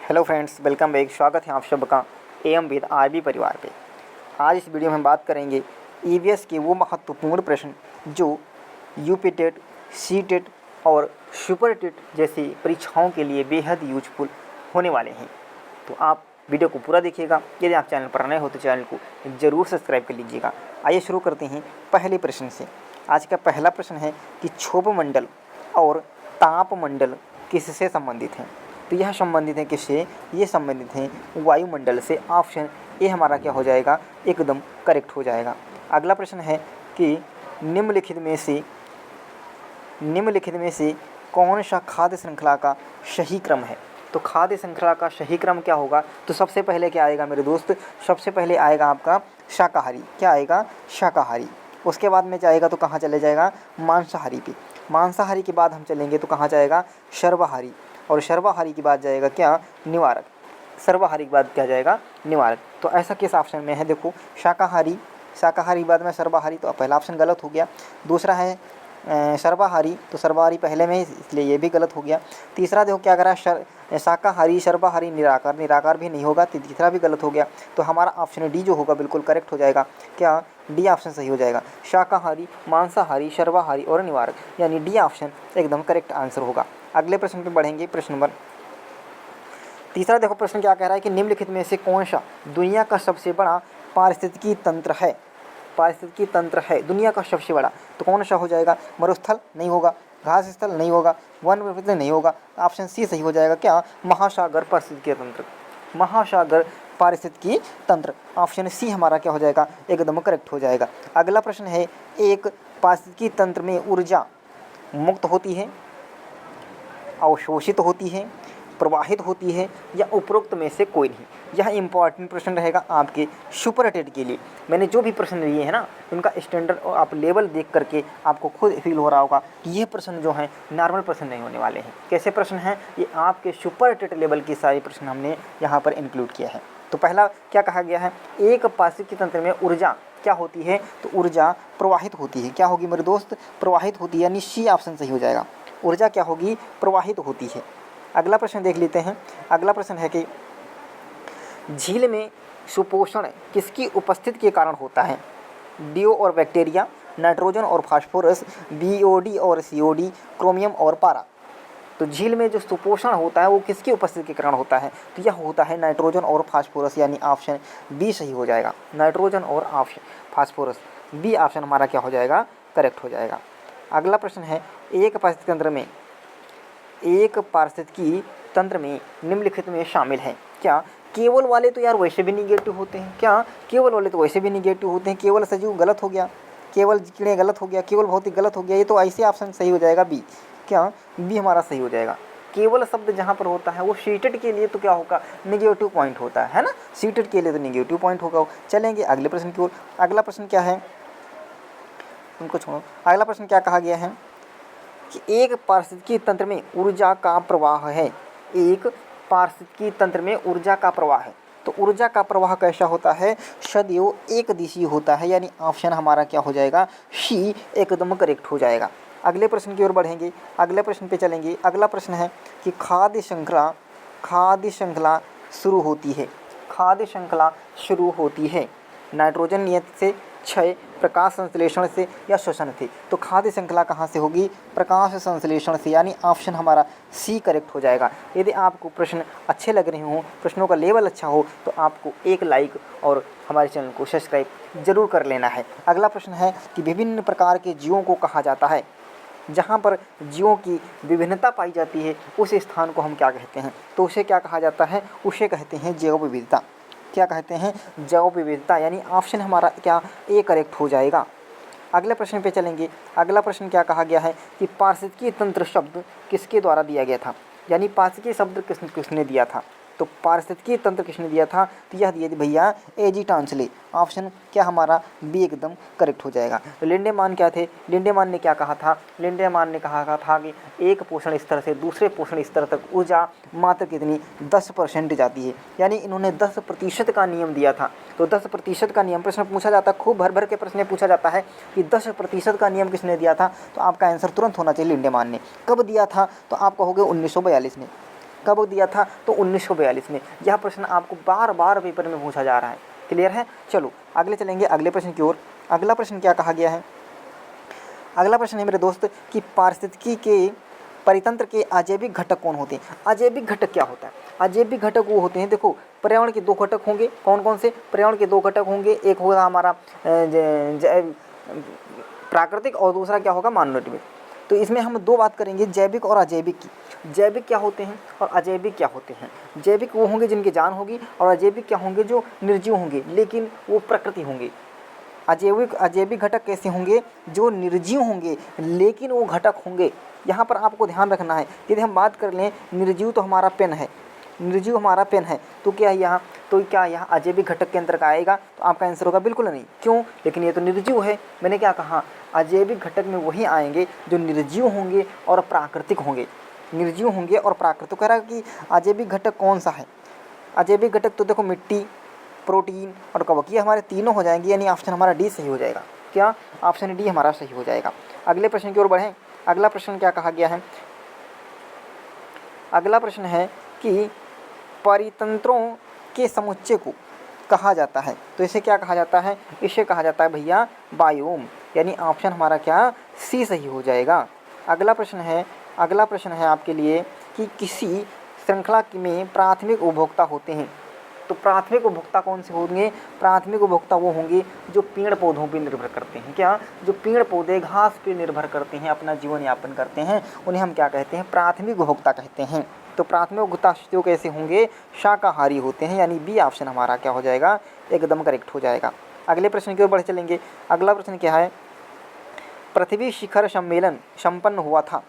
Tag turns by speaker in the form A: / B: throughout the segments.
A: Hello friends, welcome back. स्वागत है आप सबका एम विद आरबी परिवार पे। आज इस वीडियो में हम बात करेंगे ईवीएस के वो महत्वपूर्ण प्रश्न जो यूपी टेट, सी टेट और सुपर टेट जैसी परीक्षाओं के लिए बेहद यूजफुल होने वाले हैं। तो आप वीडियो को पूरा देखिएगा। यदि आप चैनल पर नए हो तो चैनल को ज़रूर सब्सक्राइब कर लीजिएगा। आइए शुरू करते हैं पहले प्रश्न से। आज का पहला प्रश्न है कि क्षोभ मंडल और ताप मंडल किससे संबंधित हैं? तो यह संबंधित है किससे? ये संबंधित हैं वायुमंडल से। ऑप्शन ए हमारा क्या हो जाएगा? एकदम करेक्ट हो जाएगा। अगला प्रश्न है कि निम्नलिखित में से कौन सा खाद्य श्रृंखला का सही क्रम है? तो खाद्य श्रृंखला का सही क्रम क्या होगा? तो सबसे पहले क्या आएगा मेरे दोस्त? सबसे पहले आएगा आपका शाकाहारी। क्या आएगा? शाकाहारी। उसके बाद में जाएगा तो कहाँ चले जाएगा? मांसाहारी पे। मांसाहारी के बाद हम चलेंगे तो कहाँ जाएगा? सर्वाहारी। और सर्वाहारी के बाद जाएगा क्या? निवारक। सर्वाहारी के बाद क्या जाएगा? निवारक। तो ऐसा किस ऑप्शन में है? देखो, शाकाहारी, शाकाहारी के बाद में सर्वाहारी, तो पहला ऑप्शन गलत हो गया। दूसरा है सर्वाहारी, तो सर्वाहारी पहले में, इसलिए ये भी गलत हो गया। तीसरा देखो क्या करा? शाकाहारी, सर्वाहारी, निराकार, निराकार भी नहीं होगा, तीसरा भी गलत हो गया। तो हमारा ऑप्शन डी जो होगा बिल्कुल करेक्ट हो जाएगा। क्या? डी ऑप्शन सही हो जाएगा। शाकाहारी, मांसाहारी, सर्वाहारी और निवारक, यानी डी ऑप्शन एकदम करेक्ट आंसर होगा। अगले प्रश्न पे बढ़ेंगे। प्रश्न नंबर तीसरा देखो, प्रश्न क्या कह रहा है कि निम्नलिखित में से कौन सा दुनिया का सबसे बड़ा पारिस्थितिकी तंत्र है? पारिस्थितिकी तंत्र है दुनिया का सबसे बड़ा, तो कौन सा हो जाएगा? मरुस्थल नहीं होगा, घास स्थल नहीं होगा, वन प्रपत्र नहीं होगा। ऑप्शन सी सही हो जाएगा। क्या? महासागर पारिस्थितिकी तंत्र। महासागर पारिस्थितिकी तंत्र, ऑप्शन सी हमारा क्या हो जाएगा? एकदम करेक्ट हो जाएगा। अगला प्रश्न है, एक पारिस्थितिकी तंत्र में ऊर्जा मुक्त होती है, अवशोषित होती है, प्रवाहित होती है, या उपरोक्त में से कोई नहीं? यह इंपॉर्टेंट प्रश्न रहेगा आपके सुपर टेट के लिए। मैंने जो भी प्रश्न लिए हैं ना, उनका स्टैंडर्ड और आप लेवल देख करके आपको खुद फील हो रहा होगा कि ये प्रश्न जो हैं नॉर्मल प्रश्न नहीं होने वाले हैं। कैसे प्रश्न हैं? ये आपके सुपर टेट लेवल के सारे प्रश्न हमने यहाँ पर इंक्लूड किया है। तो पहला क्या कहा गया है? एक पारिस्थितिकी तंत्र में ऊर्जा क्या होती है? तो ऊर्जा प्रवाहित होती है। क्या होगी मेरे दोस्त? प्रवाहित होती है, यानी सी ऑप्शन सही हो जाएगा। ऊर्जा क्या होगी? प्रवाहित होती है। अगला प्रश्न देख लेते हैं। अगला प्रश्न है कि झील में सुपोषण किसकी उपस्थिति के कारण होता है? डीओ और बैक्टीरिया, नाइट्रोजन और फास्फोरस, बीओडी और सीओडी, क्रोमियम और पारा। तो झील में जो सुपोषण होता है वो किसकी उपस्थिति के कारण होता है? तो यह होता है नाइट्रोजन और फास्फोरस, यानी ऑप्शन बी सही हो जाएगा। नाइट्रोजन और फास्फोरस, बी ऑप्शन हमारा क्या हो जाएगा? करेक्ट हो जाएगा। अगला प्रश्न है, एक पारिस्थितिकी तंत्र में निम्नलिखित में शामिल है। क्या? केवल वाले तो यार वैसे भी निगेटिव होते हैं। क्या? केवल वाले तो वैसे भी निगेटिव होते हैं। केवल सजीव गलत हो गया, केवल कीड़े गलत हो गया, केवल भौतिक गलत हो गया। ये तो ऐसे ऑप्शन सही हो जाएगा बी। क्या? बी हमारा सही हो जाएगा। केवल शब्द जहाँ पर होता है वो सीटेड के लिए तो क्या होगा? निगेटिव पॉइंट होता है ना। सीटेड के लिए तो निगेटिव पॉइंट होगा। चलेंगे अगले प्रश्न की ओर। अगला प्रश्न क्या है? उनको छोड़ो। अगला प्रश्न क्या कहा गया है कि एक पारिस्थितिकी तंत्र में ऊर्जा का प्रवाह है। एक पारिस्थितिकी तंत्र में ऊर्जा का प्रवाह है, तो ऊर्जा का प्रवाह कैसा होता है? सदैव एक दिशीय होता है, यानी ऑप्शन हमारा क्या हो जाएगा? सी एकदम करेक्ट हो जाएगा। अगले प्रश्न की ओर बढ़ेंगे। अगले प्रश्न पे चलेंगे। अगला प्रश्न है कि खाद्य श्रृंखला शुरू होती है। खाद्य श्रृंखला शुरू होती है नाइट्रोजन नियत से, क्षय, प्रकाश संश्लेषण से या श्वसन से। तो खाद्य श्रृंखला कहाँ से होगी? प्रकाश संश्लेषण से, यानी ऑप्शन हमारा सी करेक्ट हो जाएगा। यदि आपको प्रश्न अच्छे लग रहे हों, प्रश्नों का लेवल अच्छा हो, तो आपको एक लाइक और हमारे चैनल को सब्सक्राइब जरूर कर लेना है। अगला प्रश्न है कि विभिन्न प्रकार के जीवों को कहा जाता है। जहाँ पर जीवों की विभिन्नता पाई जाती है उस स्थान को हम क्या कहते हैं? तो उसे क्या कहा जाता है? उसे कहते हैं जैव विविधता। क्या कहते हैं? जैव विविधता, यानी ऑप्शन हमारा क्या? ए करेक्ट हो जाएगा। अगले प्रश्न पे चलेंगे। अगला प्रश्न क्या कहा गया है कि पारिस्थितिकी तंत्र शब्द किसके द्वारा दिया गया था? यानी पारिस्थितिकी शब्द किसने दिया था? तो पारिस्थितिकी तंत्र किसने दिया था? तो यह दिया भैया एजी टांसले। ऑप्शन क्या हमारा? बी एकदम करेक्ट हो जाएगा। तो लिंडेमान क्या थे? लिंडेमान ने क्या कहा था? लिंडेमान ने कहा था कि एक पोषण स्तर से दूसरे पोषण स्तर तक ऊर्जा मात्र कितनी? 10% जाती है, यानी इन्होंने 10% का नियम दिया था। तो 10% का नियम प्रश्न पूछा जाता है, खूब भर भर के प्रश्न पूछा जाता है कि 10% का नियम किसने दिया था? तो आपका आंसर तुरंत होना चाहिए लिंडेमान ने। कब दिया था? तो आप कहोगे 1942 में। कब दिया था? तो 1942 में। यह प्रश्न आपको बार बार पेपर में पूछा जा रहा है। क्लियर है? चलो आगे चलेंगे अगले प्रश्न की ओर। अगला प्रश्न क्या कहा गया है? अगला प्रश्न है मेरे दोस्त कि पारिस्थितिकी के परितंत्र के अजैविक घटक कौन होते हैं? अजैविक घटक क्या होता है? अजैविक घटक वो होते हैं, देखो पर्यावरण के 2 घटक होंगे। कौन कौन से? पर्यावरण के 2 घटक होंगे। एक होगा हमारा प्राकृतिक और दूसरा क्या होगा? मानव। तो इसमें हम 2 बात करेंगे, जैविक और अजैविक की। जैविक क्या होते हैं और अजैविक क्या होते हैं? जैविक वो होंगे जिनकी जान होगी, और अजैविक क्या होंगे? जो निर्जीव होंगे लेकिन वो प्रकृति होंगे। अजैविक घटक कैसे होंगे? जो निर्जीव होंगे लेकिन वो घटक होंगे। यहाँ पर आपको ध्यान रखना है, यदि हम बात कर लें निर्जीव, तो हमारा पेन है, निर्जीव हमारा पेन है, तो क्या यहाँ अजैविक घटक के अंतर्गत आएगा? तो आपका आंसर होगा बिल्कुल नहीं। क्यों? लेकिन ये तो निर्जीव है। मैंने क्या कहा? अजैविक घटक में वही आएंगे जो निर्जीव होंगे और प्राकृतिक होंगे। निर्जीव होंगे और प्राकृतिक। कह रहा है कि अजैविक घटक कौन सा है? अजैविक घटक तो देखो मिट्टी, प्रोटीन और कवक, ये हमारे तीनों हो जाएंगे, यानी ऑप्शन हमारा डी सही हो जाएगा। क्या? ऑप्शन डी हमारा सही हो जाएगा। अगले प्रश्न की ओर बढ़ें। अगला प्रश्न क्या कहा गया है? अगला प्रश्न है कि परितंत्रों के समुच्चय को कहा जाता है, तो इसे क्या कहा जाता है? इसे कहा जाता है भैया बायोम, यानी ऑप्शन हमारा क्या? सी सही हो जाएगा। अगला प्रश्न है आपके लिए कि किसी श्रृंखला में प्राथमिक उपभोक्ता होते हैं, तो प्राथमिक उपभोक्ता कौन से होंगे? प्राथमिक उपभोक्ता वो होंगे जो पेड़ पौधों पर निर्भर करते हैं। क्या? जो पेड़ पौधे घास पर निर्भर करते हैं, अपना जीवन यापन करते हैं, उन्हें हम क्या कहते हैं? प्राथमिक उपभोक्ता कहते हैं। तो प्राथमिक उपभोक्ता जो कैसे होंगे? शाकाहारी होते हैं, यानी बी ऑप्शन हमारा क्या हो जाएगा? एकदम करेक्ट हो जाएगा। अगले प्रश्न की ओर बढ़ चलेंगे। अगला प्रश्न क्या है? पृथ्वी शिखर सम्मेलन संपन्न हुआ था।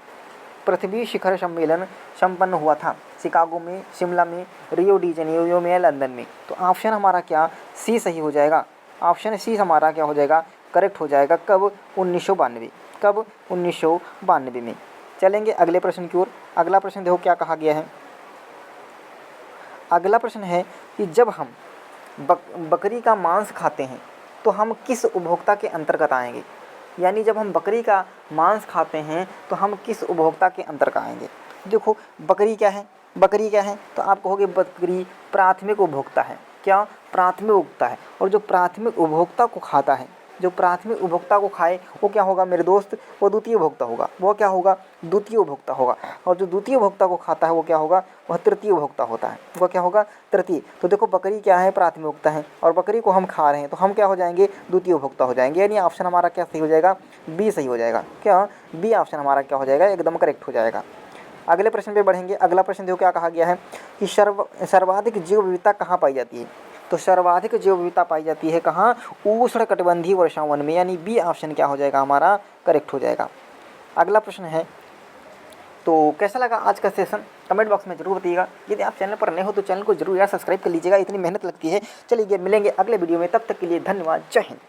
A: पृथ्वी शिखर सम्मेलन संपन्न हुआ था शिकागो में, शिमला में, रियो डी जेनेरियो में, लंदन में। तो ऑप्शन हमारा क्या? सी सही हो जाएगा। ऑप्शन सी हमारा क्या हो जाएगा? करेक्ट हो जाएगा। कब? 1992। कब? 1992 में। चलेंगे अगले प्रश्न की ओर। अगला प्रश्न देखो क्या कहा गया है। अगला प्रश्न है कि जब हम बकरी का मांस खाते हैं तो हम किस उपभोक्ता के अंतर्गत आएंगे? यानी जब हम बकरी का मांस खाते हैं तो हम किस उपभोक्ता के अंतर्गत आएंगे? देखो बकरी क्या है? बकरी क्या है? तो आप कहोगे बकरी प्राथमिक उपभोक्ता है। क्या? प्राथमिक उपभोक्ता है। और जो प्राथमिक उपभोक्ता को खाता है, जो प्राथमिक उपभोक्ता को खाए, वो क्या होगा मेरे दोस्त? वो द्वितीय उपभोक्ता होगा। वो क्या होगा? द्वितीय उपभोक्ता होगा। और जो द्वितीय उपभोक्ता को खाता है वो क्या होगा? वह तृतीय उपभोक्ता होता है। वो क्या होगा? तृतीय। तो देखो बकरी क्या है? प्राथमिक उपभोक्ता है, और बकरी को हम खा रहे हैं, तो हम क्या हो जाएंगे? द्वितीय उपभोक्ता हो जाएंगे, यानी ऑप्शन हमारा क्या सही हो जाएगा? बी सही हो जाएगा। क्या? बी ऑप्शन हमारा क्या हो जाएगा? एकदम करेक्ट हो जाएगा। अगले प्रश्न पे बढ़ेंगे। अगला प्रश्न देखो क्या कहा गया है कि सर्वाधिक जैव विविधता कहाँ पाई जाती है? तो सर्वाधिक जैव विविधता पाई जाती है कहाँ? उष्णकटिबंधीय वर्षावन में, यानी बी ऑप्शन क्या हो जाएगा? हमारा करेक्ट हो जाएगा। अगला प्रश्न है, तो कैसा लगा आज का सेशन? कमेंट बॉक्स में जरूर बताइएगा। यदि आप चैनल पर नए हो तो चैनल को जरूर यार सब्सक्राइब कर लीजिएगा, इतनी मेहनत लगती है। चलिए मिलेंगे अगले वीडियो में, तब तक के लिए धन्यवाद। जय हिंद।